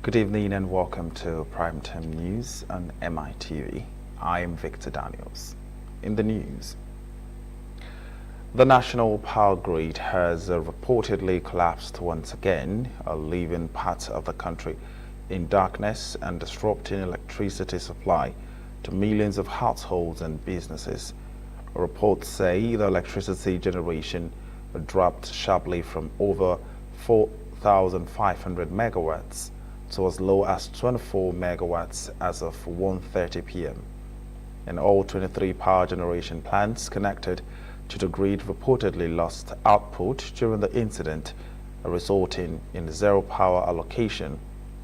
Good evening and welcome to Primetime News on Mitv. I am Victor Daniels. In the news, the national power grid has reportedly collapsed once again, leaving parts of the country in darkness and disrupting electricity supply to millions of households and businesses. Reports say the electricity generation dropped sharply from over 4,500 megawatts to as low as 24 megawatts as of 1:30 p.m. And all 23 power generation plants connected to the grid reportedly lost output during the incident, resulting in zero power allocation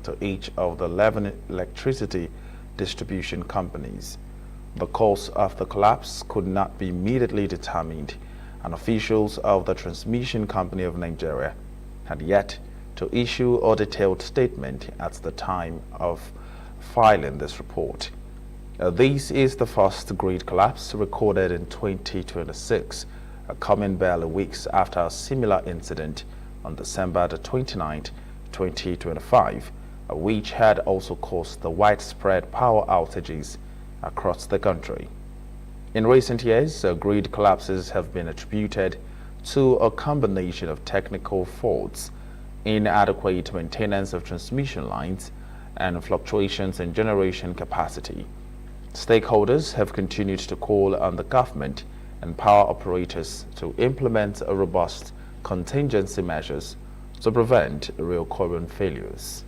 to each of the 11 electricity distribution companies. The cause of the collapse could not be immediately determined, and officials of the Transmission Company of Nigeria had yet to issue a detailed statement at the time of filing this report. This is the first grid collapse recorded in 2026, coming barely weeks after a similar incident on December the 29th, 2025, which had also caused the widespread power outages across the country. In recent years, grid collapses have been attributed to a combination of technical faults, inadequate maintenance of transmission lines, and fluctuations in generation capacity. Stakeholders have continued to call on the government and power operators to implement a robust contingency measures to prevent recurrent failures.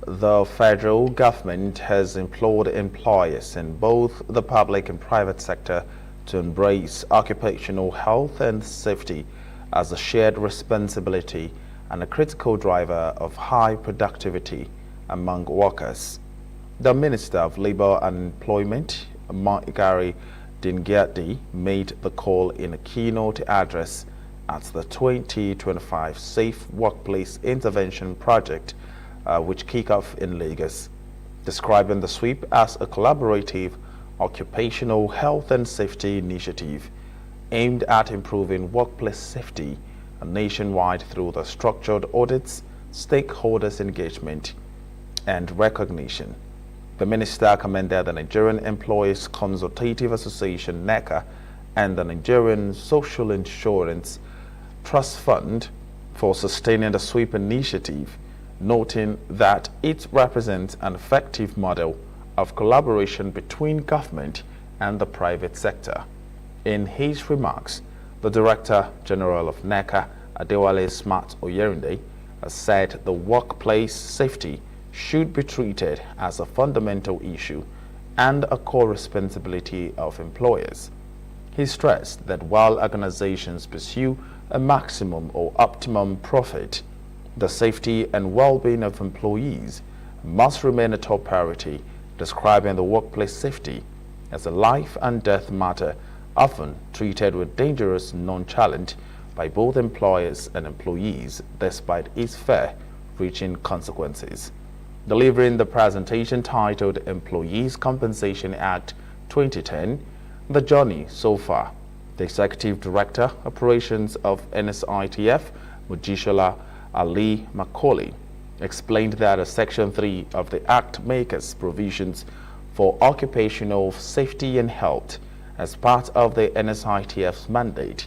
The federal government has implored employers in both the public and private sector to embrace occupational health and safety as a shared responsibility and a critical driver of high productivity among workers. The Minister of Labour and Employment, Gary Dingyadi, made the call in a keynote address at the 2025 Safe Workplace Intervention Project, which kicked off in Lagos, describing the sweep as a collaborative occupational health and safety initiative aimed at improving workplace safety nationwide through the structured audits, stakeholders engagement, and recognition. The minister commended the Nigerian Employees Consultative Association (NECA) and the Nigerian Social Insurance Trust Fund for sustaining the sweep initiative, noting that it represents an effective model of collaboration between government and the private sector. In his remarks, the Director General of NECA, Adewale Smart Oyerinde, said the workplace safety should be treated as a fundamental issue and a core responsibility of employers. He stressed that while organizations pursue a maximum or optimum profit, the safety and well-being of employees must remain a top priority, describing the workplace safety as a life and death matter often treated with dangerous nonchalance by both employers and employees despite its far-reaching consequences. Delivering the presentation titled Employees Compensation Act 2010, The Journey So Far, the Executive Director, Operations of NSITF, Mujishola Ali Macaulay, explained that Section 3 of the Act makes provisions for occupational safety and health as part of the NSITF's mandate.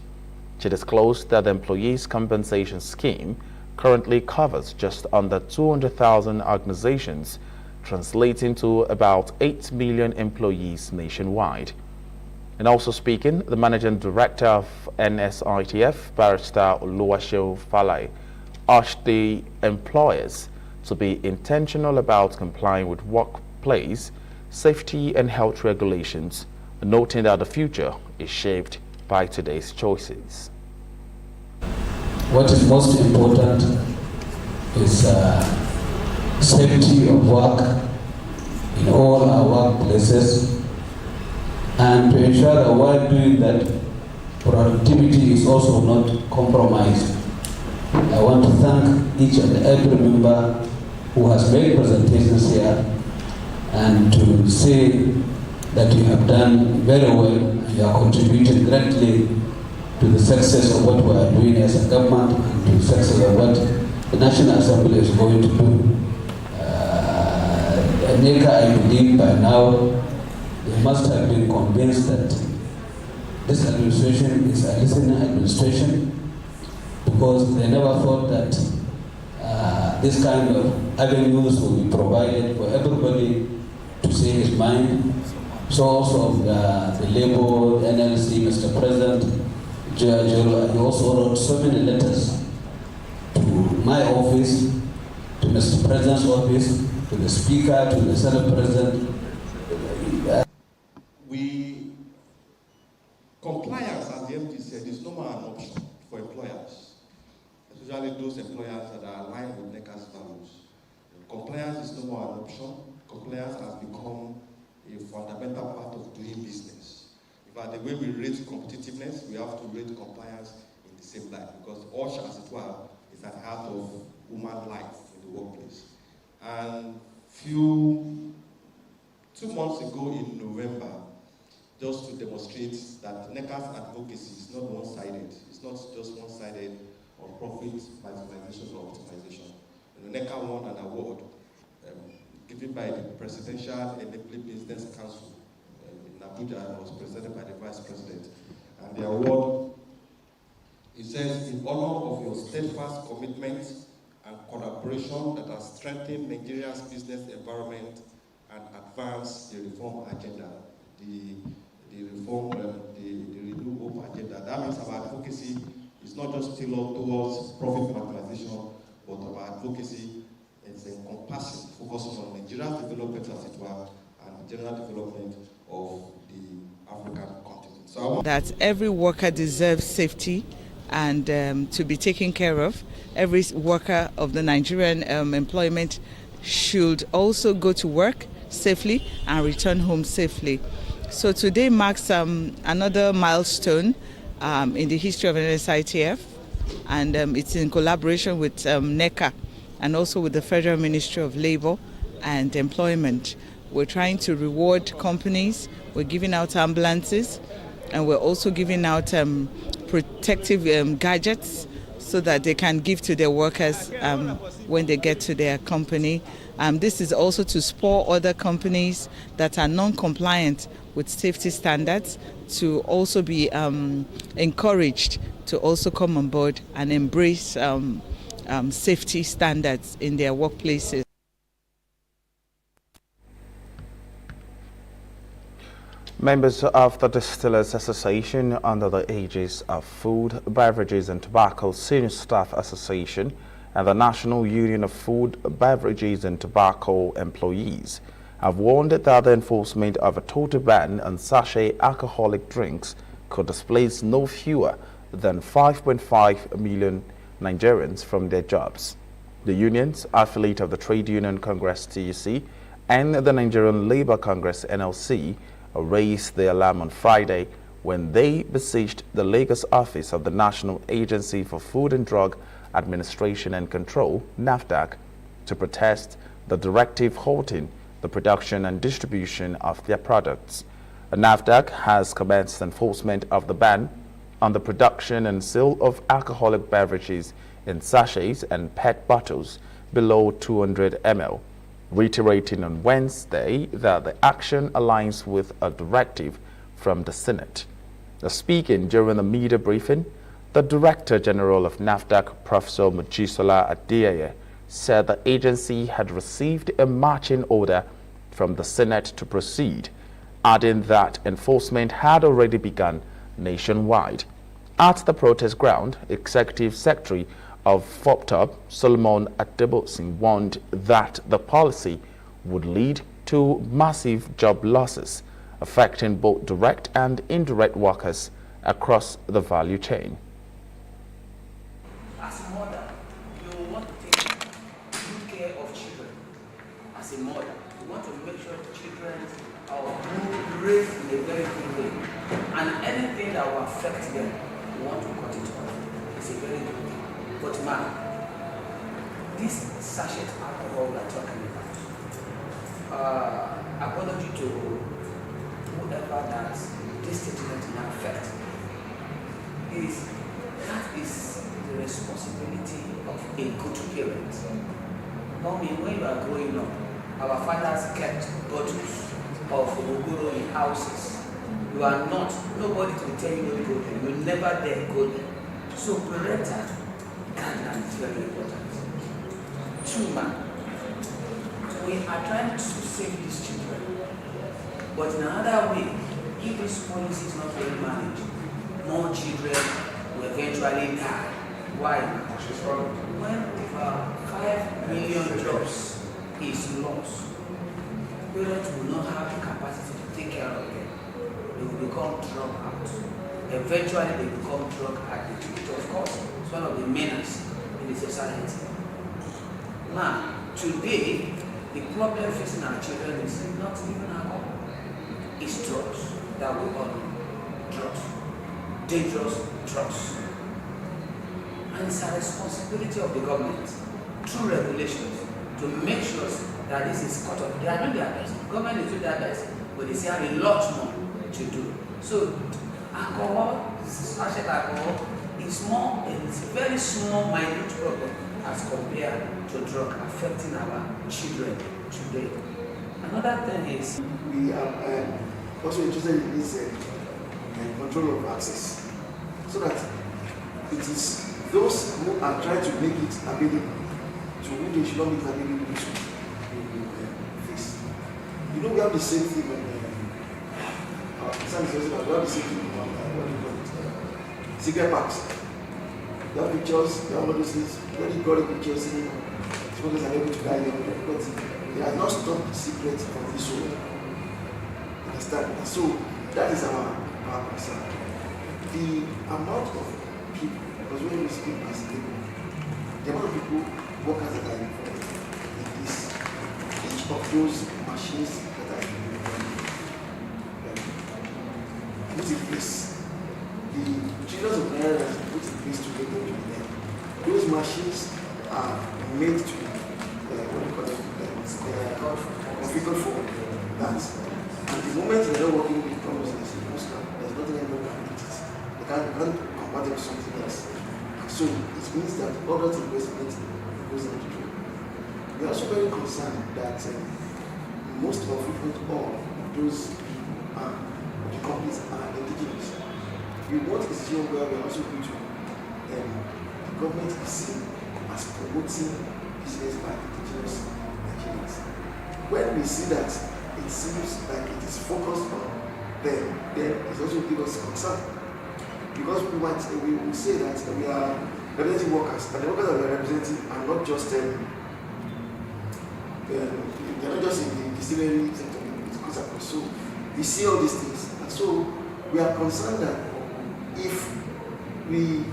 She disclosed that the Employees Compensation Scheme currently covers just under 200,000 organizations, translating to about 8 million employees nationwide. And also speaking, the Managing Director of NSITF, Barrister Oluwaseun Falai, urged the employers to be intentional about complying with workplace safety and health regulations, noting that the future is shaped by today's choices. What is most important is safety of work in all our workplaces, and to ensure that while doing that, productivity is also not compromised. I want to thank each and every member who has made presentations here, and to say that you have done very well and you are contributing greatly to the success of what we are doing as a government and to the success of what the National Assembly is going to do. NECA, I believe by now, they must have been convinced that this administration is a listening administration, because they never thought that this kind of avenues will be provided for everybody to say his mind. So also the Labour, NLC, Mr. President, he also wrote so many letters to my office, to Mr. President's office, to the Speaker, to the Senate President. Compliance, as the MD said, is no more an option for employers, especially those employers that are aligned with NECA's values. Compliance is no more an option. Compliance has become a fundamental part of doing business. In fact, the way we rate competitiveness, we have to rate compliance in the same light, because OSH, as it were, is at the heart of human life in the workplace. And 2 months ago in November, just to demonstrate that NECA's advocacy is not one-sided. It's not just one-sided on profit maximization or optimization. NECA won an award given by the Presidential Enabling Business Council in Abuja, and was presented by the Vice President. And the award, it says, in honor of your steadfast commitment and collaboration that has strengthened Nigeria's business environment and advanced the reform agenda, the Renew Hope agenda. That means our advocacy is not just tailored towards profit maximization, but our advocacy is encompassing, focusing on Nigeria's development, as it were, and the general development of the African continent. So that every worker deserves safety and to be taken care of. Every worker of the Nigerian employment should also go to work safely and return home safely. So today marks another milestone in the history of NSITF, and it's in collaboration with NECA and also with the Federal Ministry of Labour and Employment. We're trying to reward companies. We're giving out ambulances, and we're also giving out protective gadgets so that they can give to their workers when they get to their company. This is also to spur other companies that are non-compliant with safety standards to also be encouraged to also come on board and embrace safety standards in their workplaces. Members of the Distillers Association under the aegis of Food, Beverages and Tobacco Senior Staff Association and the National Union of Food, Beverages and Tobacco Employees have warned that the enforcement of a total ban on sachet alcoholic drinks could displace no fewer than 5.5 million Nigerians from their jobs. The unions, affiliate of the Trade Union Congress TUC and the Nigerian Labour Congress NLC, raised the alarm on Friday when they besieged the Lagos office of the National Agency for Food and Drug Administration and Control, NAFDAC, to protest the directive halting the production and distribution of their products. NAFDAC has commenced enforcement of the ban on the production and sale of alcoholic beverages in sachets and PET bottles below 200 ml, reiterating on Wednesday that the action aligns with a directive from the Senate. Speaking during the media briefing, the Director General of NAFDAC, Professor Mojisola Adeyeye, said the agency had received a marching order from the Senate to proceed, adding that enforcement had already begun nationwide. At the protest ground, Executive Secretary of FOPTOP, Solomon Adebosin, warned that the policy would lead to massive job losses, affecting both direct and indirect workers across the value chain. As a mother, you want to take good care of children. As a mother, you want to make sure the children are raised in a very good way. And anything that will affect them, you want to cut it off. It's a very good thing. But man, this sachet alcohol we are talking about, apology to whoever that this statement may affect. is that is the responsibility of a good parent. Mommy, when you are growing up, our fathers kept bottles of ogoro in houses. You are not, nobody will tell you not to go there. You will never dare go there. So parental guidance is very important. 2, we are trying to save these children. But in another way, if this policy is not well managed, more children will eventually die. Why? When over 5 million jobs is lost, parents will not have the capacity to take care of them. They will become drug out. Eventually, they become drug addicts, which of course is one of the menace in the society. Now, today, the problem facing our children is not even alcohol. It's drugs that we all know. Drugs. Dangerous drugs. And it's a responsibility of the government, through regulations, to make sure that this is cut off. They are doing their best. The government is doing their best, but they still have a lot more to do. So, alcohol, sachet alcohol, is more, it's a very small, minute problem as compared to drug affecting our children today. Another thing is, we are also interested in this control of access, so that it is those who are trying to make it available to whom they should not make it available to face. You know, we have the same thing on we have the same thing on what do you call it? Cigarette packs. You have pictures, you have all those things. When you got a picture saying smokers are able to buy them, but they have not stopped the secret from this world. Understand? So that is our concern. The amount of people, because when we speak as people, the amount of people, workers that are involved in this, each of those machines that are put in place, the trillions of naira that are put in place to get them to the end, those machines are made to configured for that. And the moment they're not working with promises, there's nothing anymore can beat it. They can't convert it to something else. And so it means that other investment goes into it. We are also very concerned that most of, if not all, those the companies are indigenous. We want a situation where we are also going to the government is seen as promoting business by indigenous Nigerians. When we see that it seems like it is focused on them, then it also gives us concern. Because we will say that we are representing workers, and the workers that we are representing are not just they are not just in the distillery sector. So we see all these things, and so we are concerned that if we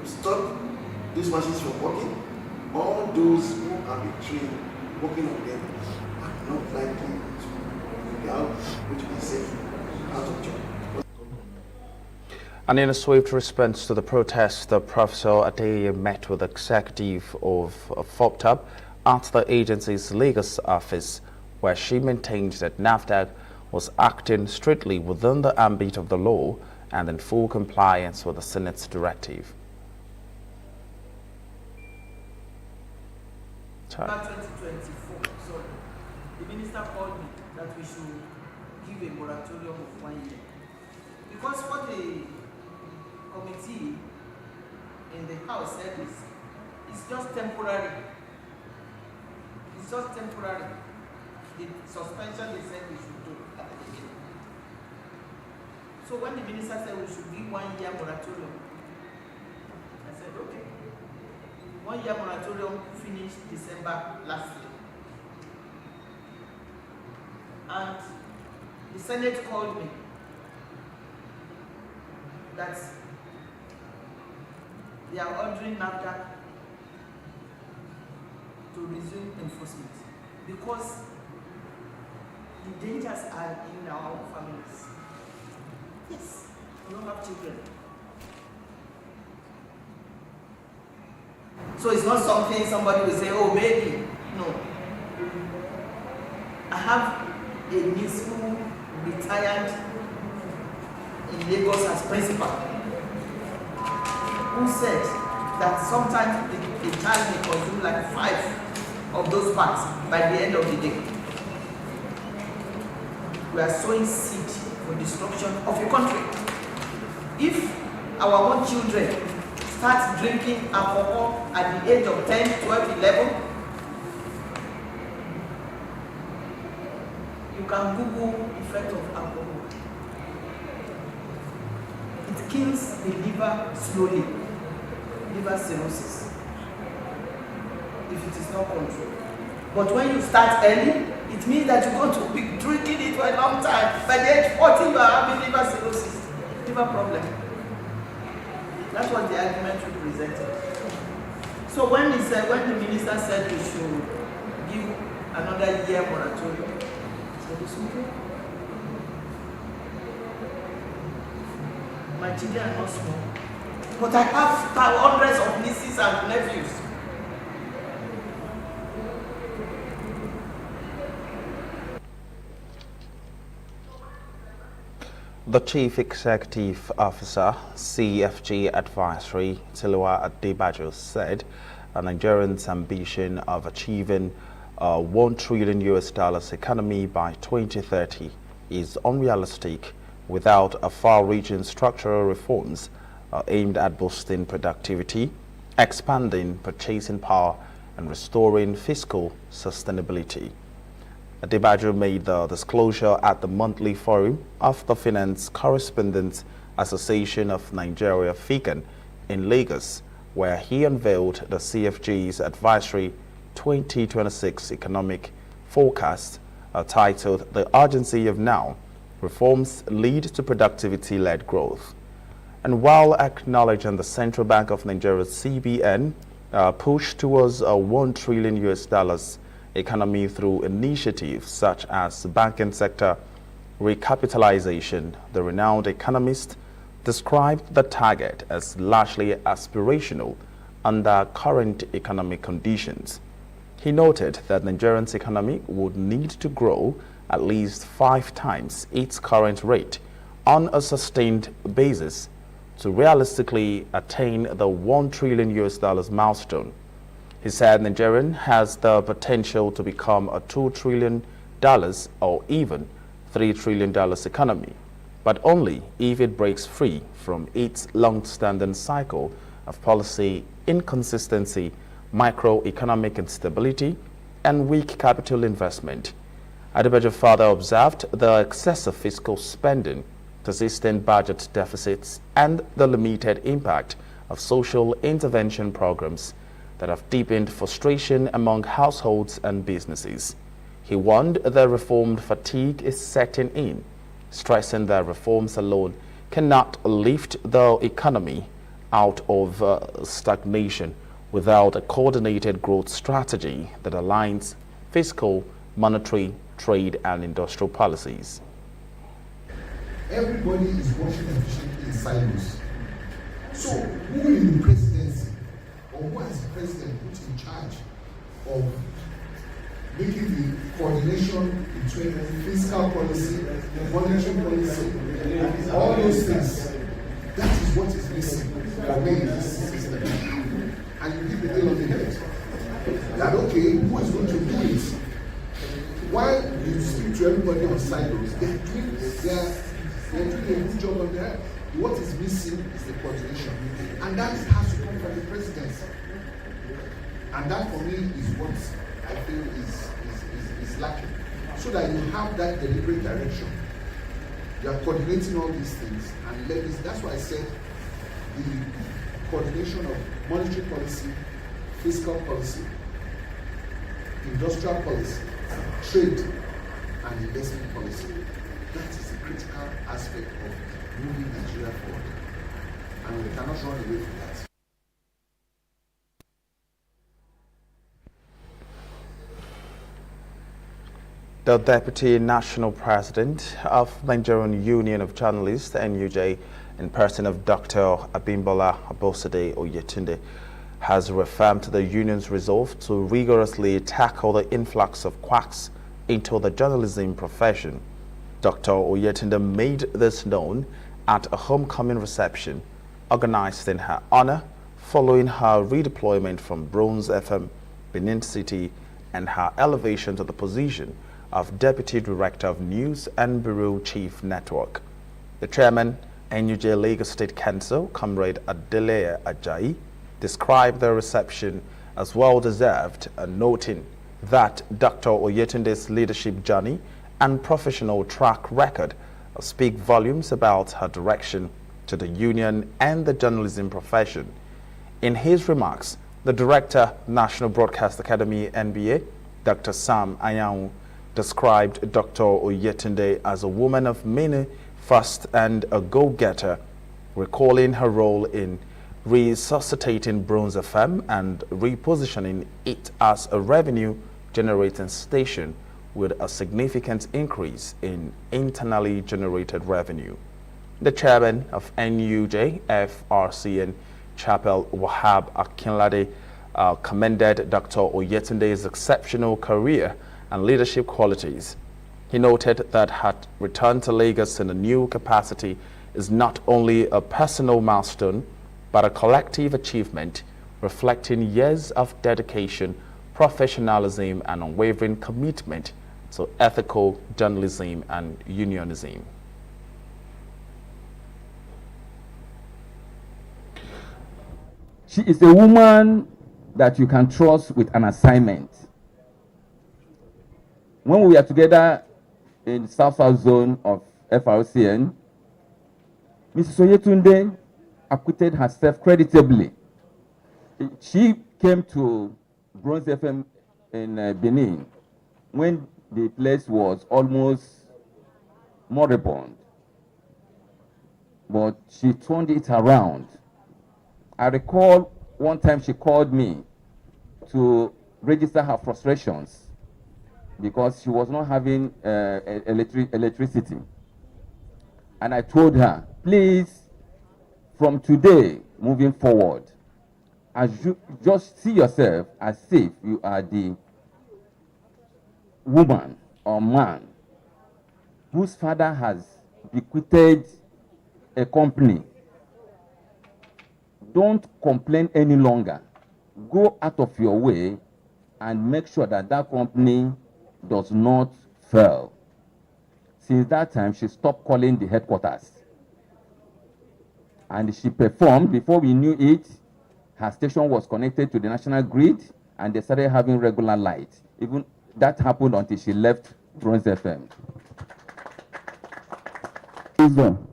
stop these machines from working, all those who are being trained working on them are not likely to be out, which will be safe out of job. And in a swift response to the protest, Professor Adeye met with the executive of FOPTAB at the agency's Lagos office, where she maintained that NAFDAC was acting strictly within the ambit of the law and in full compliance with the Senate's directive. 2024, sorry, the minister called me that we should give a moratorium of 1 year. Because what the committee in the House said is, it's just temporary. It's just temporary. The suspension they said we should do at the beginning. So when the minister said we should give 1 year moratorium, I said, okay. 1 year moratorium finished December last year. And the Senate called me that they are ordering NAFDAC to resume enforcement because the dangers are in our own families. Yes, we don't have children. So it's not something somebody will say, oh, maybe. No. I have a niece who retired in Lagos as principal. who said that sometimes a child may consume like 5 of those packs by the end of the day. We are sowing seed for destruction of a country. If our own children start drinking alcohol at the age of 10, 12, 11, you can Google effect of alcohol. It kills the liver slowly, liver cirrhosis, if it is not controlled. But when you start early, it means that you're going to be drinking it for a long time. By the age 40, you are having liver cirrhosis, liver problem. That's what the argument we presented. So when the minister said we should give another year moratorium, I said it's okay. My children are not small, but I have hundreds of nieces and nephews. The Chief Executive Officer, CFG Advisory, Tiliwa Adebajo, said Nigerians' ambition of achieving a $1 trillion economy by 2030 is unrealistic without a far-reaching structural reforms aimed at boosting productivity, expanding purchasing power, and restoring fiscal sustainability. Adebajo made the disclosure at the monthly forum of the Finance Correspondents Association of Nigeria, FICAN, in Lagos, where he unveiled the CFG's Advisory 2026 Economic Forecast titled The Urgency of Now, Reforms Lead to Productivity-Led Growth. And while acknowledging the Central Bank of Nigeria's CBN push towards a $1 trillion economy through initiatives such as banking sector recapitalization, the renowned economist described the target as largely aspirational under current economic conditions. He noted that Nigeria's economy would need to grow at least 5 times its current rate on a sustained basis to realistically attain the $1 trillion milestone. He said Nigeria has the potential to become a $2 trillion or even $3 trillion economy, but only if it breaks free from its long-standing cycle of policy inconsistency, microeconomic instability, and weak capital investment. Adebajo further observed the excessive fiscal spending, persistent budget deficits, and the limited impact of social intervention programs that have deepened frustration among households and businesses. He warned that reform fatigue is setting in, stressing that reforms alone cannot lift the economy out of stagnation without a coordinated growth strategy that aligns fiscal, monetary, trade, and industrial policies. Everybody is working efficiently in silos. So who in the presidency or who has the president put in charge of making the coordination between fiscal policy, monetary policy, and all those things? That is what is missing for me in this system. And you give the nail on the head. That okay, who is going to do it? While you speak to everybody on silos, they're doing a good job on that. What is missing is the coordination. And that has to come from the presidency. And that for me is what I feel is lacking. So that you have that deliberate direction. You are coordinating all these things. And that's why I said the coordination of monetary policy, fiscal policy, industrial policy, trade, and investment policy. That is a critical aspect of moving Nigeria forward. And we cannot run away from that. The Deputy National President of Nigerian Union of Journalists, NUJ, in person of Dr. Abimbola Abosede Oyetunde, has reaffirmed the union's resolve to rigorously tackle the influx of quacks into the journalism profession. Dr. Oyetunde made this known at a homecoming reception organized in her honor following her redeployment from Bronze FM, Benin City, and her elevation to the position of Deputy Director of News and Bureau Chief Network. The chairman, NUJ Lagos State Council, Comrade Adeleye Ajayi, described the reception as well-deserved, noting that Dr. Oyetunde's leadership journey and professional track record speak volumes about her direction to the union and the journalism profession. In his remarks, the Director, National Broadcast Academy, NBA, Dr. Sam Anyanwu, described Dr. Oyetunde as a woman of many firsts and a go-getter, recalling her role in resuscitating Bronze FM and repositioning it as a revenue-generating station with a significant increase in internally generated revenue. The chairman of NUJ FRCN Chapel, Wahab Akinlade, commended Dr. Oyetunde's exceptional career and leadership qualities. He noted that her return to Lagos in a new capacity is not only a personal milestone, but a collective achievement reflecting years of dedication, professionalism, and unwavering commitment to ethical journalism and unionism. She is a woman that you can trust with an assignment. When we are together in the South-South zone of FRCN, Mrs. Oyetunde acquitted herself creditably. She came to Bronze FM in Benin when the place was almost moribund, but she turned it around. I recall one time she called me to register her frustrations because she was not having electricity. And I told her, please, from today moving forward, as you just see yourself as if you are the woman or man whose father has bequeathed a company. Don't complain any longer. Go out of your way and make sure that that company does not fail. Since that time, she stopped calling the headquarters. And she performed. Before we knew it, her station was connected to the national grid and they started having regular light. Even that happened until she left Bronze FM. Wisdom.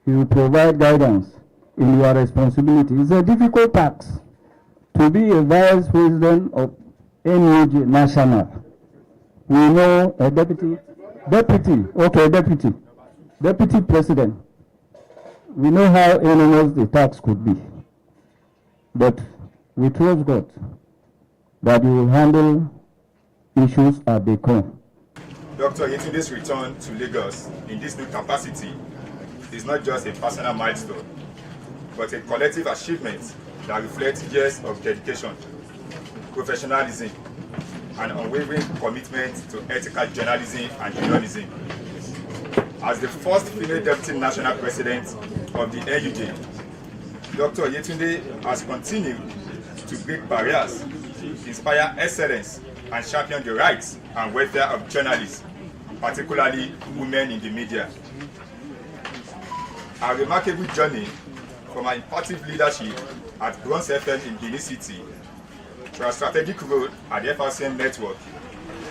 He will provide guidance in your responsibility. It's a difficult task to be a vice president of NUJ National. We know a deputy president. We know how enormous the task could be. But we trust God that you will handle issues as they come. Dr. Yetunde's return to Lagos in this new capacity is not just a personal milestone, but a collective achievement that reflects years of dedication, professionalism, and unwavering commitment to ethical journalism and unionism. As the first female deputy national president of the NUJ, Dr. Yetunde has continued to break barriers, inspire excellence, and champion the rights and welfare of journalists, particularly women in the media. A remarkable journey from her impactful leadership at Bronze FM in Benin City to her strategic role at the FRCN network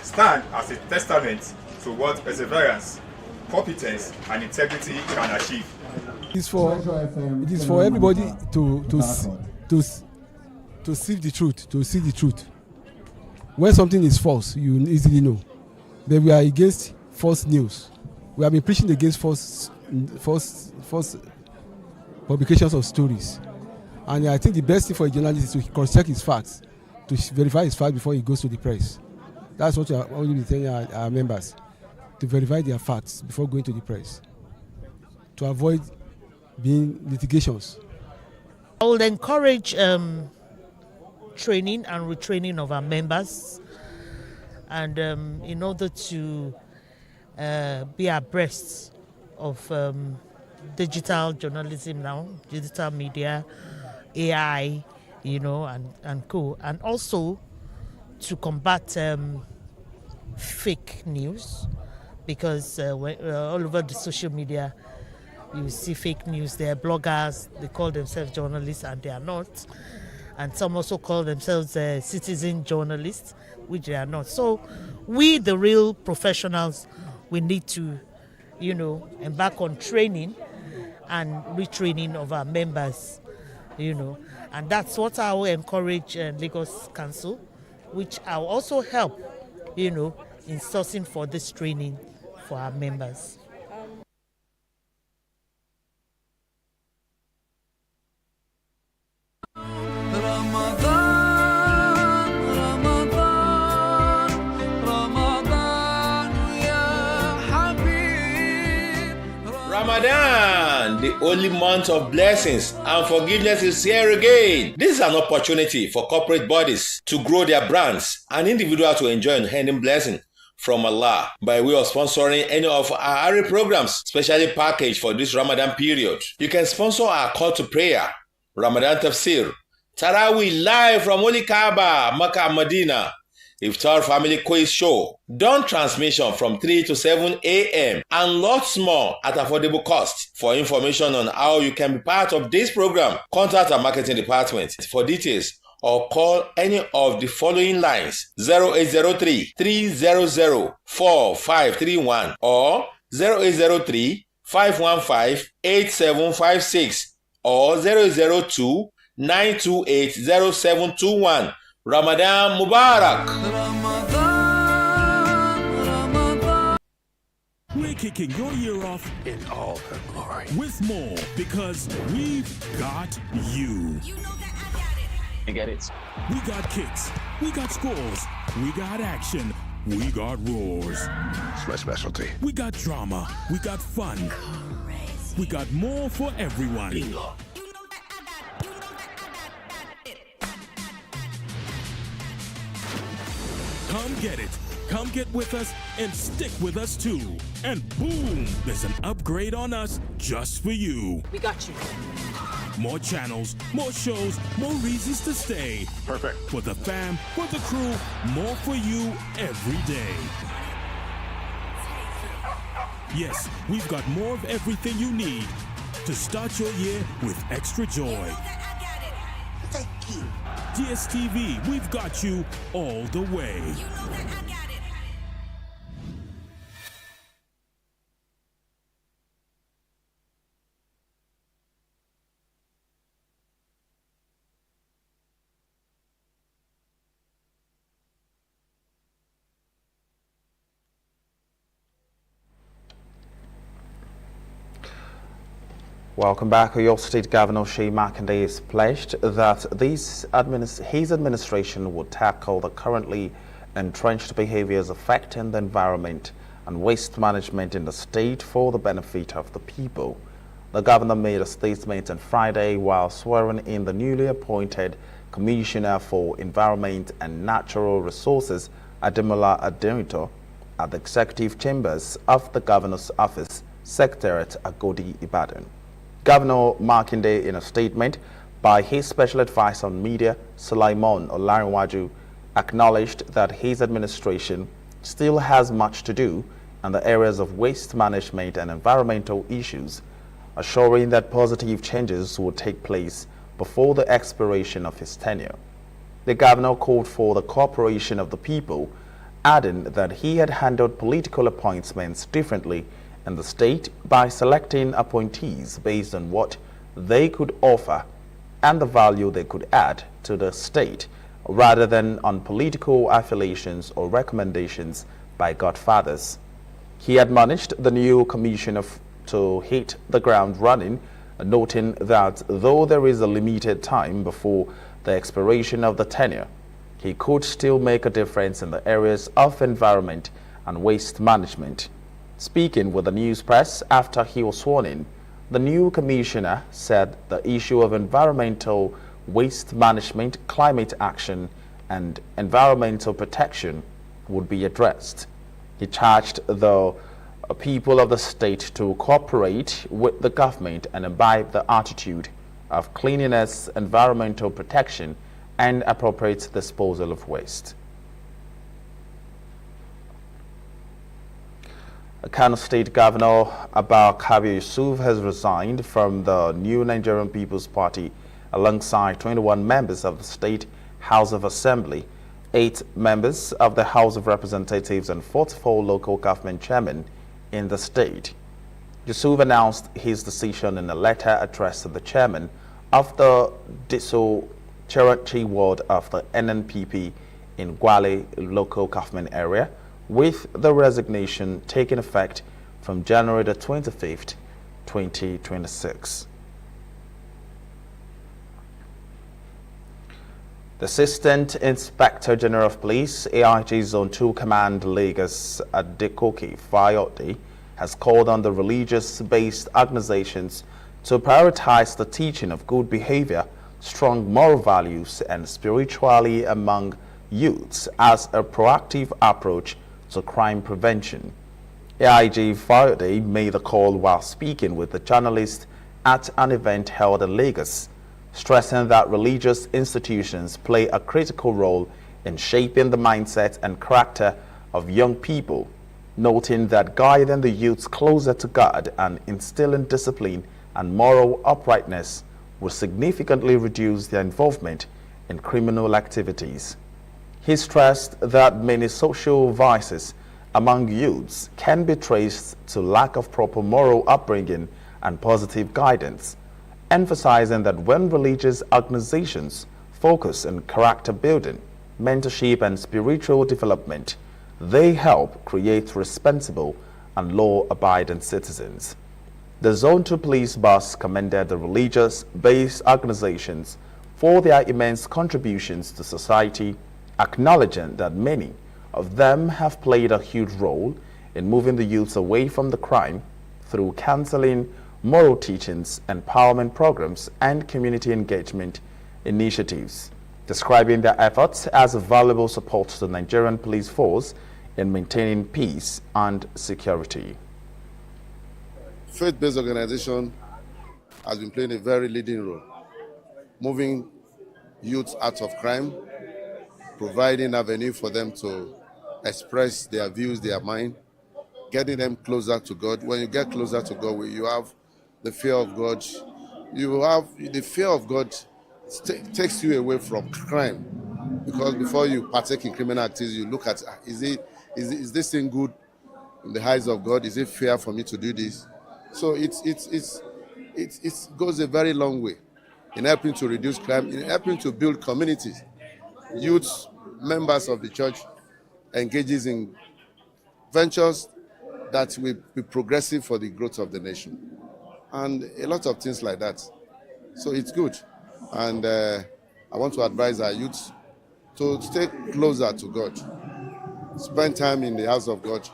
stand as a testament to what perseverance, competence, and integrity can achieve. It is for everybody to see the truth. When something is false, you easily know. But we are against false news. We have been preaching against false publications of stories. And I think the best thing for a journalist is to cross-check his facts, to verify his facts before he goes to the press. That's what we are only telling our members, to verify their facts before going to the press, to avoid being litigations. I would encourage training and retraining of our members, and in order to be abreast of digital journalism now, digital media, AI, and co. And also to combat fake news, because all over the social media, you see fake news. There are bloggers, they call themselves journalists and they are not. And some also call themselves citizen journalists, which they are not. So we, the real professionals, we need to, embark on training and retraining of our members, And that's what I will encourage Lagos Council, which I will also help, in sourcing for this training for our members. Ramadan, the only month of blessings and forgiveness, is here again. This is an opportunity for corporate bodies to grow their brands and individuals to enjoy unending blessing from Allah by way of sponsoring any of our ARI programs, specially packaged for this Ramadan period. You can sponsor our call to prayer, Ramadan Tafsir, Taraweeh live from Holy Kaaba, Makkah and Medina, Iftar Family Quiz Show, dawn transmission from 3 to 7 a.m. and lots more at affordable cost. For information on how you can be part of this program, contact our marketing department for details or call any of the following lines: 0803-300-4531 or 0803-515-8756 or 002-928-0721. Ramadan Mubarak. We're kicking your year off in all her glory with more, because we've got you. You know that I got it. I get it. We got kicks, we got scores, we got action, we got roars. It's my specialty. We got drama, we got fun. Crazy. We got more for everyone. Bingo. Come get it. Come get with us and stick with us too. And boom, there's an upgrade on us just for you. We got you. More channels, more shows, more reasons to stay. Perfect. For the fam, for the crew, more for you every day. Yes, we've got more of everything you need to start your year with extra joy. Thank you. DSTV, we've got you all the way. You know that I got it. Welcome back. Your State Governor Sheyi Makinde has pledged that his administration would tackle the currently entrenched behaviors affecting the environment and waste management in the state for the benefit of the people. The governor made a statement on Friday while swearing in the newly appointed Commissioner for Environment and Natural Resources, Ademola Adenuto, at the executive chambers of the governor's office, Secretariat, Agodi, Ibadan. Governor Makinde, in a statement by his special advisor on media, Sulaiman Olarinwaju, acknowledged that his administration still has much to do in the areas of waste management and environmental issues, assuring that positive changes will take place before the expiration of his tenure. The governor called for the cooperation of the people, adding that he had handled political appointments differently in the state by selecting appointees based on what they could offer and the value they could add to the state, rather than on political affiliations or recommendations by godfathers. He admonished the new commissioner to hit the ground running, noting that though there is a limited time before the expiration of the tenure, he could still make a difference in the areas of environment and waste management. Speaking with the news press after he was sworn in, the new commissioner said the issue of environmental waste management, climate action, and environmental protection would be addressed. He charged the people of the state to cooperate with the government and imbibe the attitude of cleanliness, environmental protection, and appropriate disposal of waste. Kano State Governor Abba Kabir Yusuf has resigned from the New Nigerian People's Party alongside 21 members of the State House of Assembly, 8 members of the House of Representatives, and 44 local government chairmen in the state. Yusuf announced his decision in a letter addressed to the chairman of the Diso Cherachi ward of the NNPP in Gwale local government area, with the resignation taking effect from January the 25th, 2026. The Assistant Inspector General of Police, AIG Zone 2 Command Lagos Adekoke Fayode, has called on the religious-based organizations to prioritize the teaching of good behavior, strong moral values, and spirituality among youths as a proactive approach to crime prevention. AIG Fayode made the call while speaking with the journalists at an event held in Lagos, stressing that religious institutions play a critical role in shaping the mindset and character of young people, noting that guiding the youths closer to God and instilling discipline and moral uprightness will significantly reduce their involvement in criminal activities. He stressed that many social vices among youths can be traced to lack of proper moral upbringing and positive guidance, emphasizing that when religious organizations focus on character building, mentorship, and spiritual development, they help create responsible and law-abiding citizens. The Zone 2 police boss commended the religious-based organizations for their immense contributions to society, acknowledging that many of them have played a huge role in moving the youths away from the crime through counseling, moral teachings, empowerment programs, and community engagement initiatives, describing their efforts as a valuable support to the Nigerian police force in maintaining peace and security. Faith-based organization has been playing a very leading role, moving youth out of crime, providing avenue for them to express their views, their mind, getting them closer to God. When you get closer to God, you have the fear of God. You have the fear of God takes you away from crime, because before you partake in criminal activities, you look at is this thing good in the eyes of God? Is it fair for me to do this? So it goes a very long way in helping to reduce crime, in helping to build communities. Youth members of the church engages in ventures that will be progressive for the growth of the nation, and a lot of things like that. So it's good, and I want to advise our youth to stay closer to God, spend time in the house of God,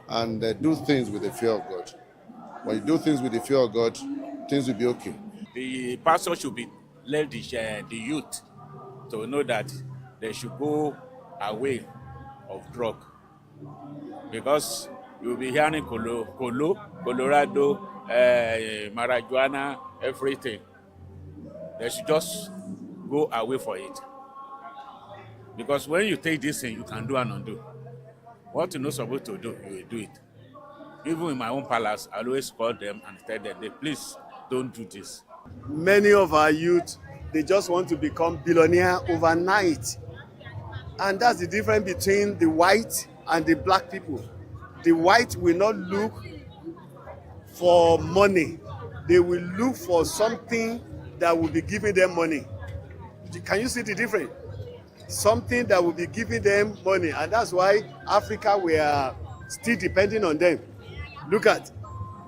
and do things with the fear of God. When you do things with the fear of God, things will be okay. The pastor should be led the youth to know that they should go away of drug, because you'll be hearing Colorado, marijuana, everything. They should just go away for it, because when you take this thing, you can do and undo. What you're not supposed to do, you will do it. Even in my own palace, I always call them and tell them, please don't do this. Many of our youth, they just want to become billionaire overnight. And that's the difference between the white and the black people. The white will not look for money. They will look for something that will be giving them money. Can you see the difference? Something that will be giving them money. And that's why Africa, we are still depending on them. Look at,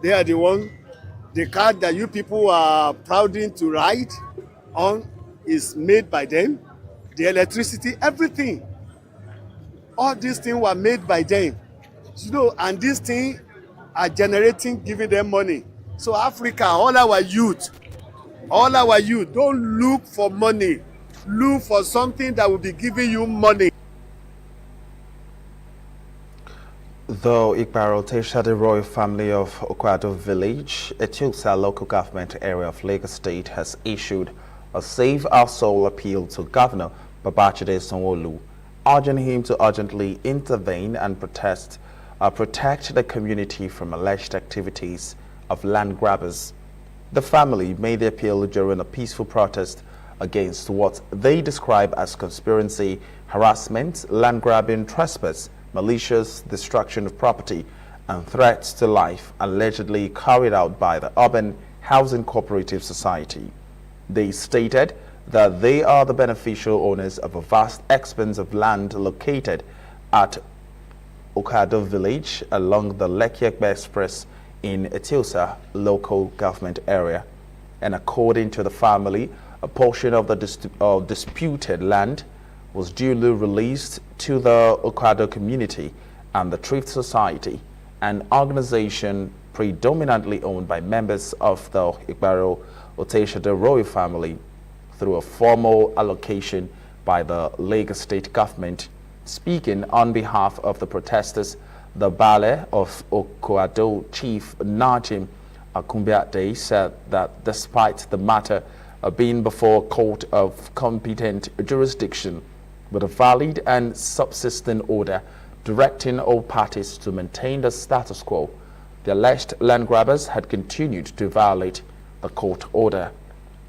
they are the one, the car that you people are prouding to ride on is made by them. The electricity, everything. All these things were made by them. You know, and these things are generating, giving them money. So Africa, all our youth, don't look for money. Look for something that will be giving you money. The Igbaro Teshade royal family of Okwado village, a Chilsa local government area of Lagos State, has issued a Save Our Soul appeal to Governor Babachide Sanwo-Olu, urging him to urgently intervene and protect the community from alleged activities of land grabbers. The family made the appeal during a peaceful protest against what they describe as conspiracy, harassment, land grabbing, trespass, malicious destruction of property, and threats to life allegedly carried out by the Urban Housing Cooperative Society. They stated that they are the beneficial owners of a vast expanse of land located at Okado village along the Lekki-Egbe Express in Etilsa local government area. And according to the family, a portion of the disputed land was duly released to the Okado community and the Thrift Society, an organization predominantly owned by members of the Igbaro Oteshade royal family, through a formal allocation by the Lagos State government. Speaking on behalf of the protesters, the Bale of Okwado Chief Najim Akumbiade said that despite the matter being before a court of competent jurisdiction with a valid and subsistent order directing all parties to maintain the status quo, the alleged land grabbers had continued to violate the court order.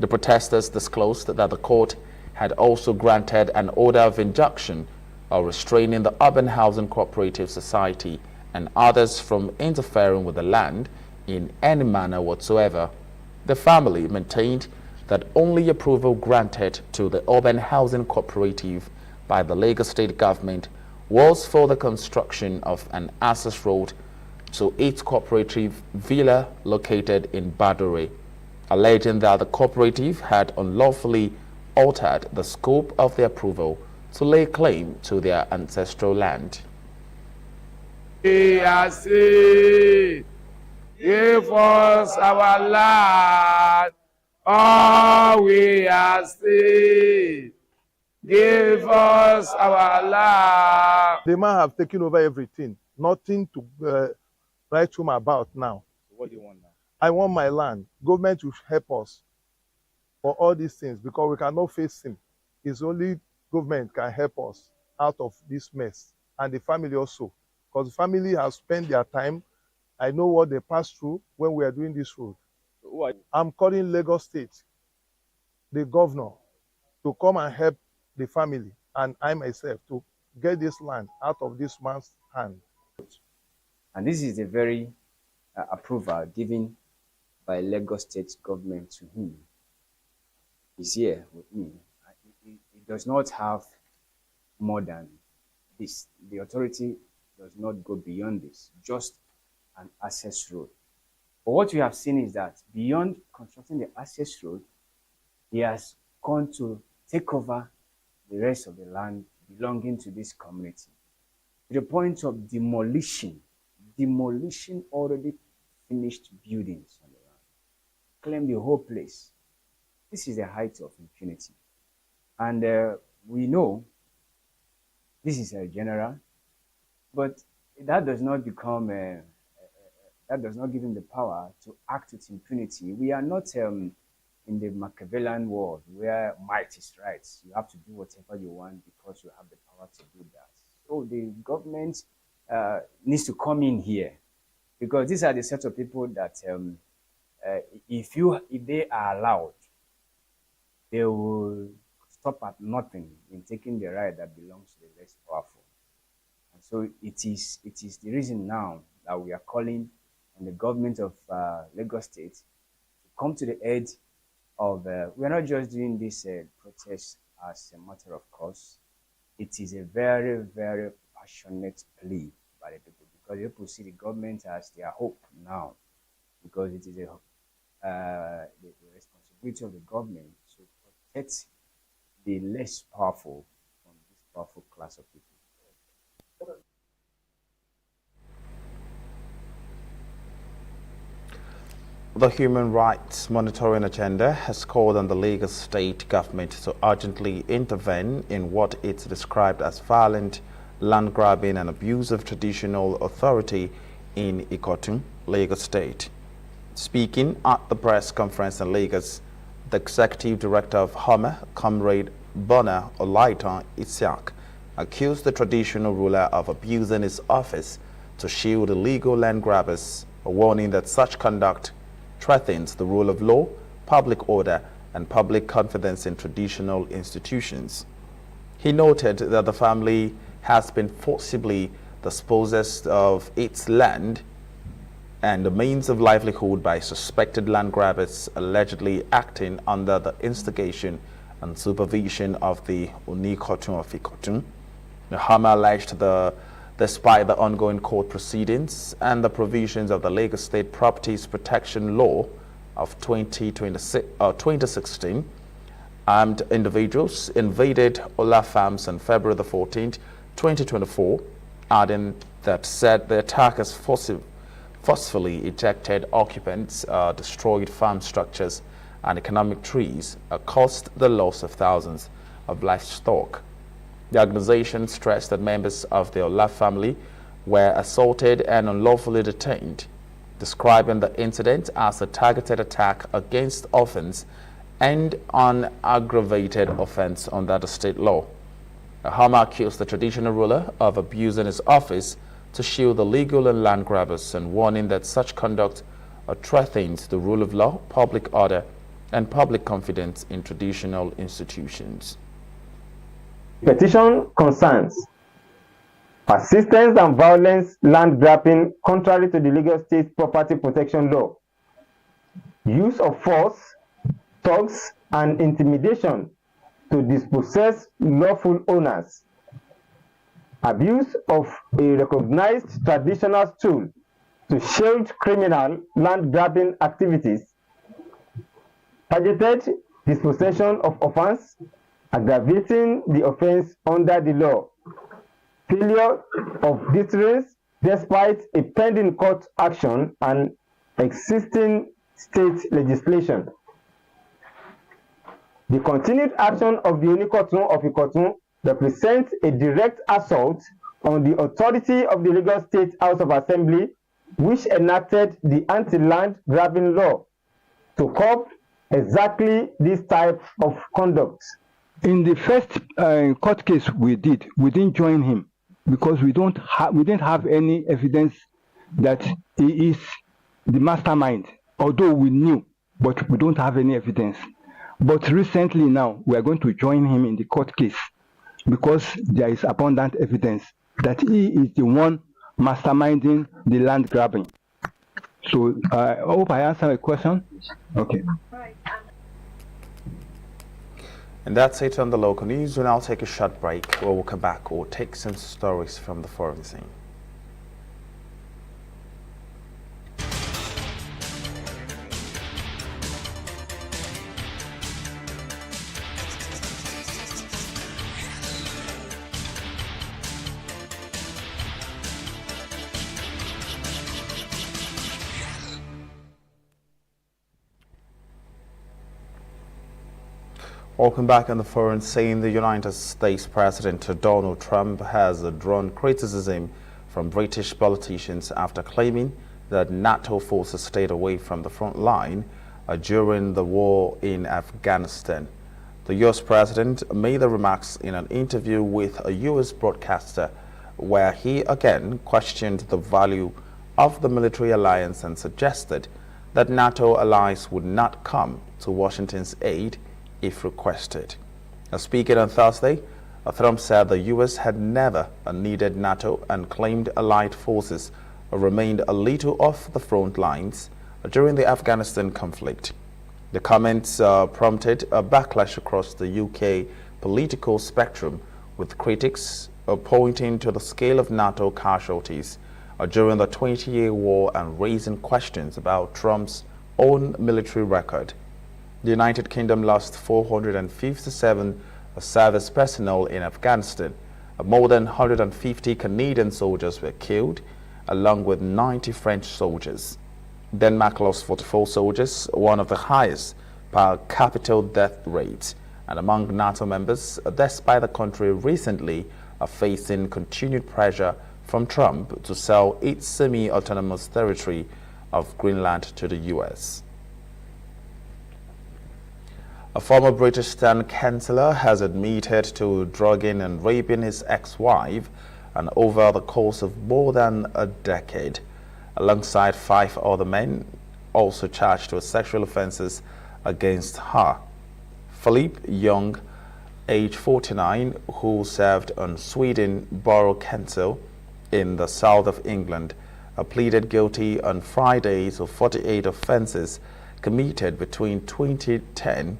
The protesters disclosed that the court had also granted an order of injunction restraining the Urban Housing Cooperative Society and others from interfering with the land in any manner whatsoever. The family maintained that only approval granted to the Urban Housing Cooperative by the Lagos State government was for the construction of an access road to its cooperative villa located in Badore, alleging that the cooperative had unlawfully altered the scope of the approval to lay claim to their ancestral land. We are saved. Give us our land. Oh, we are saved. Give us our land. The man have taken over everything. Nothing to write home about now. What do you want now? I want my land. Government will help us for all these things because we cannot face him. It's only government can help us out of this mess, and the family also, because the family has spent their time. I know what they passed through when we are doing this road. I'm calling Lagos State, the governor, to come and help the family and I myself to get this land out of this man's hand. And this is a very approval given by Lagos State government to him. He's here with me. It does not have more than this. The authority does not go beyond this, just an access road. But what we have seen is that beyond constructing the access road, he has gone to take over the rest of the land belonging to this community, to the point of demolishing already finished buildings on the land, claim the whole place. This is the height of impunity. And we know this is a general, but that does not become, that does not give him the power to act with impunity. We are not in the Machiavellian world where might is right. You have to do whatever you want because you have the power to do that. So the government needs to come in here, because these are the set of people that if they are allowed, they will stop at nothing in taking the right that belongs to the less powerful. And so it is the reason now that we are calling on the government of Lagos State to come to the aid of, we're not just doing this protest as a matter of course. It is a very, very passionate plea by the people, because people see the government as their hope now, because it is the responsibility of the government to protect the less powerful from this powerful class of people. The Human Rights Monitoring Agenda has called on the Lagos State government to urgently intervene in what it's described as violent land grabbing and abuse of traditional authority in Ikotun, Lagos State. Speaking at the press conference in Lagos, the executive director of HAMA, Comrade Bona Olaita Isiaq, accused the traditional ruler of abusing his office to shield illegal land grabbers, warning that such conduct threatens the rule of law, public order, and public confidence in traditional institutions. He noted that the family has been forcibly dispossessed of its land and the means of livelihood by suspected land grabbers allegedly acting under the instigation and supervision of the Unikotun of Ikotun. The Hama alleged despite the ongoing court proceedings and the provisions of the Lagos State Properties Protection Law of 2016, armed individuals invaded Ola Farms on February the 14th, 2024, adding that said the attackers forcefully ejected occupants, destroyed farm structures and economic trees, caused the loss of thousands of livestock. The organization stressed that members of the Ola family were assaulted and unlawfully detained, describing the incident as a targeted attack against orphans and an aggravated offense under the state law. Hama accused the traditional ruler of abusing his office to shield the legal and land grabbers and warning that such conduct threatens the rule of law, public order, and public confidence in traditional institutions. Petition concerns persistence and violence land grabbing contrary to the Lagos State Property Protection Law, use of force, thugs, and intimidation to dispossess lawful owners, abuse of a recognized traditional tool to shield criminal land grabbing activities, targeted dispossession of offense, aggravating the offense under the law, failure of deterrence despite a pending court action and existing state legislation. The continued action of the Unikotun of Ikotun represents a direct assault on the authority of the Lagos State House of Assembly, which enacted the anti-land grabbing law to curb exactly this type of conduct. In the first court case we didn't join him because we didn't have any evidence that he is the mastermind, although we knew, but we don't have any evidence. But recently now, we are going to join him in the court case because there is abundant evidence that he is the one masterminding the land grabbing. So I hope I answered a question. Okay. And that's it on the local news. We'll now take a short break. Where we'll come back. We'll take some stories from the foreign scene. Welcome back on the foreign scene. The United States President Donald Trump has drawn criticism from British politicians after claiming that NATO forces stayed away from the front line during the war in Afghanistan. The U.S. President made the remarks in an interview with a U.S. broadcaster where he again questioned the value of the military alliance and suggested that NATO allies would not come to Washington's aid if requested. Speaking on Thursday, Trump said the U.S. had never needed NATO and claimed allied forces remained a little off the front lines during the Afghanistan conflict. The comments prompted a backlash across the UK political spectrum, with critics pointing to the scale of NATO casualties during the 20-year war and raising questions about Trump's own military record. The United Kingdom lost 457 service personnel in Afghanistan. More than 150 Canadian soldiers were killed, along with 90 French soldiers. Denmark lost 44 soldiers, one of the highest per capita death rates and among NATO members, despite the country recently are facing continued pressure from Trump to sell its semi-autonomous territory of Greenland to the U.S. A former British town councillor has admitted to drugging and raping his ex-wife and over the course of more than a decade, alongside 5 other men also charged with sexual offences against her. Philip Young, age 49, who served on Sweden Borough Council in the south of England, pleaded guilty on Friday to 48 offences committed between 2010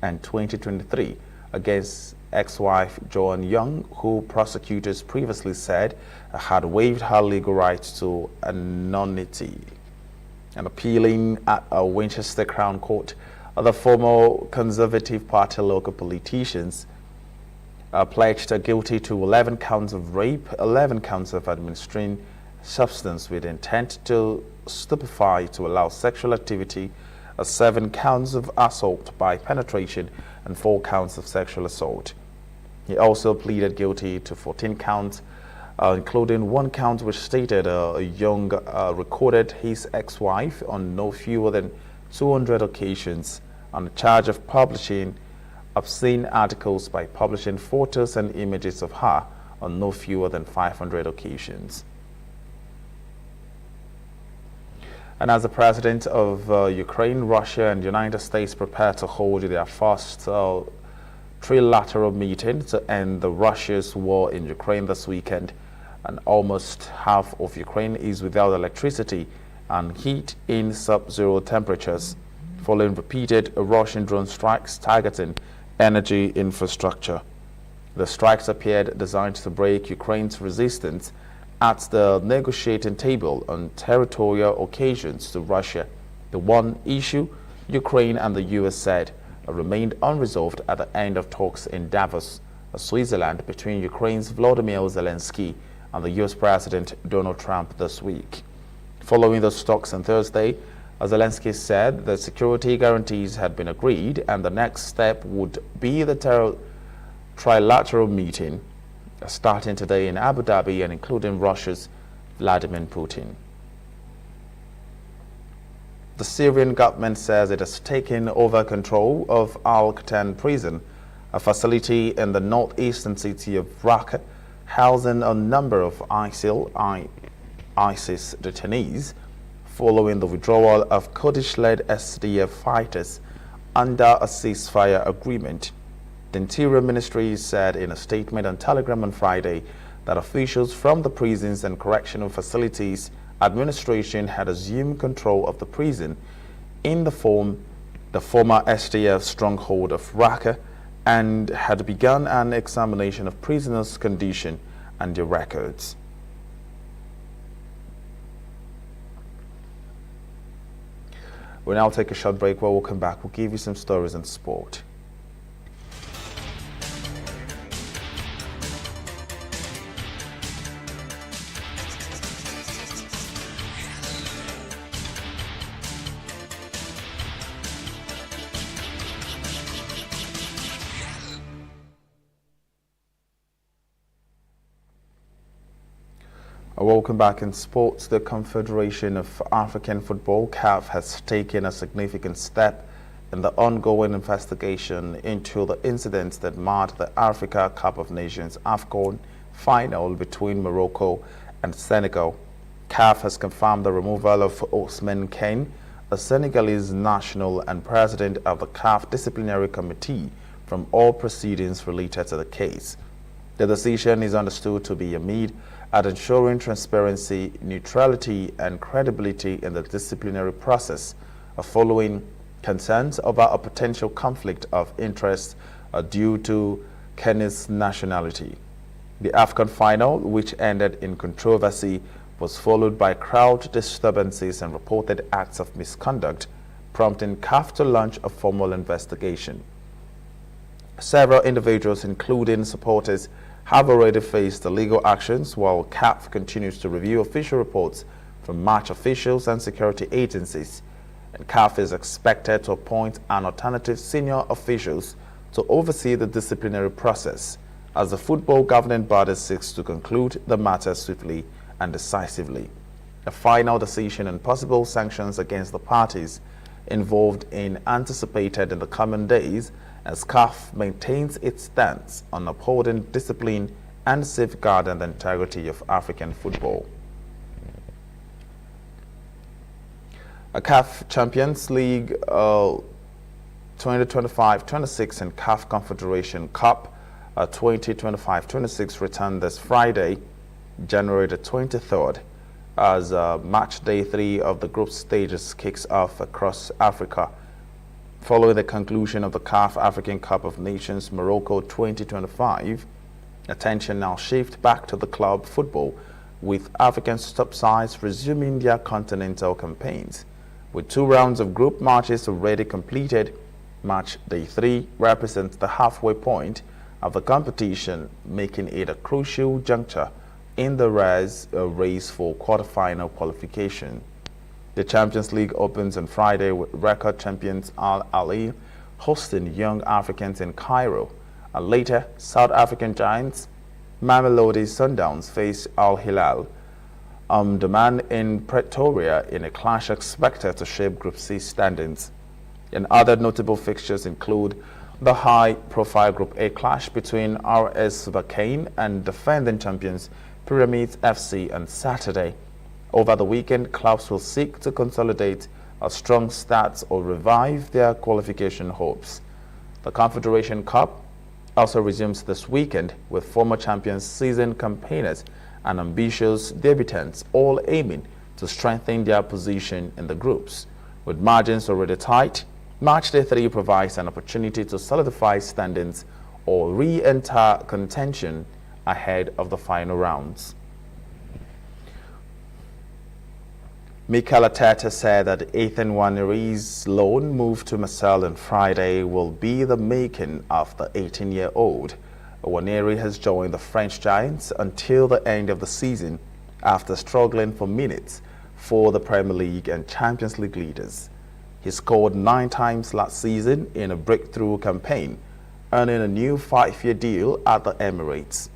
and 2023 against ex-wife Joan Young, who prosecutors previously said had waived her legal rights to anonymity. And appealing at a Winchester Crown Court, the former Conservative Party local politicians pledged guilty to 11 counts of rape, 11 counts of administering substance with intent to stupefy to allow sexual activity, 7 counts of assault by penetration, and 4 counts of sexual assault. He also pleaded guilty to 14 counts, including 1 count which stated Young recorded his ex-wife on no fewer than 200 occasions on the charge of publishing obscene articles by publishing photos and images of her on no fewer than 500 occasions. And as the president of Ukraine, Russia, and the United States prepare to hold their first trilateral meeting to end Russia's war in Ukraine this weekend, and almost half of Ukraine is without electricity and heat in sub-zero temperatures, following repeated Russian drone strikes targeting energy infrastructure. The strikes appeared designed to break Ukraine's resistance at the negotiating table on territorial occasions to Russia, the one issue Ukraine and the U.S. said remained unresolved at the end of talks in Davos, Switzerland, between Ukraine's Volodymyr Zelensky and the U.S. President Donald Trump this week. Following those talks on Thursday, Zelensky said that security guarantees had been agreed and the next step would be the trilateral meeting starting today in Abu Dhabi and including Russia's Vladimir Putin. The Syrian government says it has taken over control of Al-Qatan prison, a facility in the northeastern city of Raqqa, housing a number of ISIS detainees, following the withdrawal of Kurdish-led SDF fighters under a ceasefire agreement. The Interior Ministry said in a statement on Telegram on Friday that officials from the Prisons and Correctional Facilities Administration had assumed control of the prison in the former SDF stronghold of Raqqa and had begun an examination of prisoners' condition and their records. We'll now take a short break. When we'll come back, we'll give you some stories on sport. Welcome back in sports. The Confederation of African Football, CAF, has taken a significant step in the ongoing investigation into the incidents that marred the Africa Cup of Nations AFCON final between Morocco and Senegal. CAF has confirmed the removal of Ousmane Kane, a Senegalese national and president of the CAF Disciplinary Committee, from all proceedings related to the case. The decision is understood to be amid at ensuring transparency, neutrality, and credibility in the disciplinary process, following concerns about a potential conflict of interest due to Kane's nationality. The AFCON final, which ended in controversy, was followed by crowd disturbances and reported acts of misconduct, prompting CAF to launch a formal investigation. Several individuals, including supporters, have already faced legal actions, while CAF continues to review official reports from match officials and security agencies. And CAF is expected to appoint an alternative senior officials to oversee the disciplinary process as the football governing body seeks to conclude the matter swiftly and decisively. A final decision on possible sanctions against the parties involved in anticipated in the coming days as CAF maintains its stance on upholding discipline and safeguarding the integrity of African football. A CAF Champions League 2025-26 and CAF Confederation Cup 2025-26 returned this Friday, January the 23rd, as match day 3 of the group stages kicks off across Africa. Following the conclusion of the CAF African Cup of Nations Morocco 2025, attention now shifts back to the club football, with African top sides resuming their continental campaigns. With 2 rounds of group matches already completed, match day 3 represents the halfway point of the competition, making it a crucial juncture in the race for quarterfinal qualification. The Champions League opens on Friday with record champions Al Ahly hosting Young Africans in Cairo, and later South African giants Mamelodi Sundowns face Al Hilal Omdurman in Pretoria in a clash expected to shape Group C standings. And other notable fixtures include the high-profile Group A clash between RS Berkane and defending champions Pyramids FC on Saturday. Over the weekend, clubs will seek to consolidate a strong start or revive their qualification hopes. The Confederation Cup also resumes this weekend, with former champions, seasoned campaigners, and ambitious debutants all aiming to strengthen their position in the groups. With margins already tight, Match Day 3 provides an opportunity to solidify standings or re-enter contention ahead of the final rounds. Mikel Arteta said that Ethan Nwanery's loan move to Marseille on Friday will be the making of the 18-year-old. Nwanery has joined the French Giants until the end of the season after struggling for minutes for the Premier League and Champions League leaders. He scored 9 times last season in a breakthrough campaign, earning a new 5-year deal at the Emirates.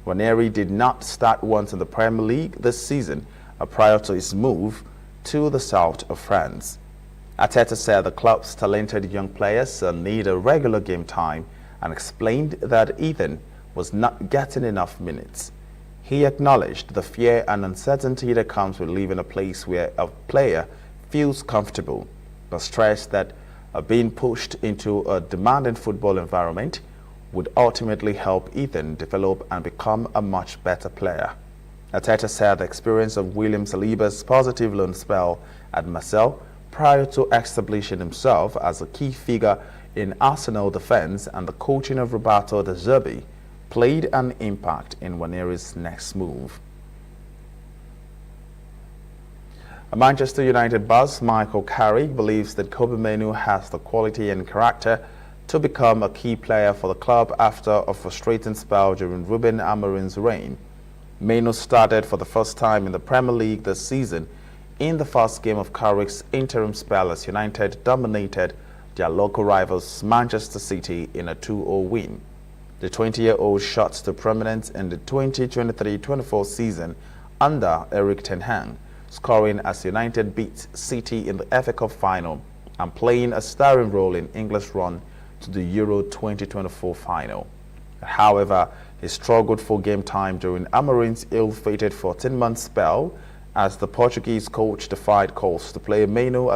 Nwanery did not start once in the Premier League this season prior to his move to the south of France. Arteta said the club's talented young players need a regular game time and explained that Ethan was not getting enough minutes. He acknowledged the fear and uncertainty that comes with leaving a place where a player feels comfortable, but stressed that being pushed into a demanding football environment would ultimately help Ethan develop and become a much better player. Arteta said the experience of William Saliba's positive loan spell at Marseille prior to establishing himself as a key figure in Arsenal defense and the coaching of Roberto De Zerbi played an impact in Nwanery's next move. A Manchester United boss, Michael Carrick, believes that Kobe Mainoo has the quality and character to become a key player for the club after a frustrating spell during Ruben Amorim's reign. Mainoo started for the first time in the Premier League this season in the first game of Carrick's interim spell as United dominated their local rivals Manchester City in a 2-0 win. The 20-year-old shot to prominence in the 2023-24 season under Erik ten Hag, scoring as United beat City in the FA Cup final and playing a starring role in England's run to the Euro 2024 final. However, he struggled for game time during Amorim's ill-fated 14-month spell as the Portuguese coach defied calls to play Mainoo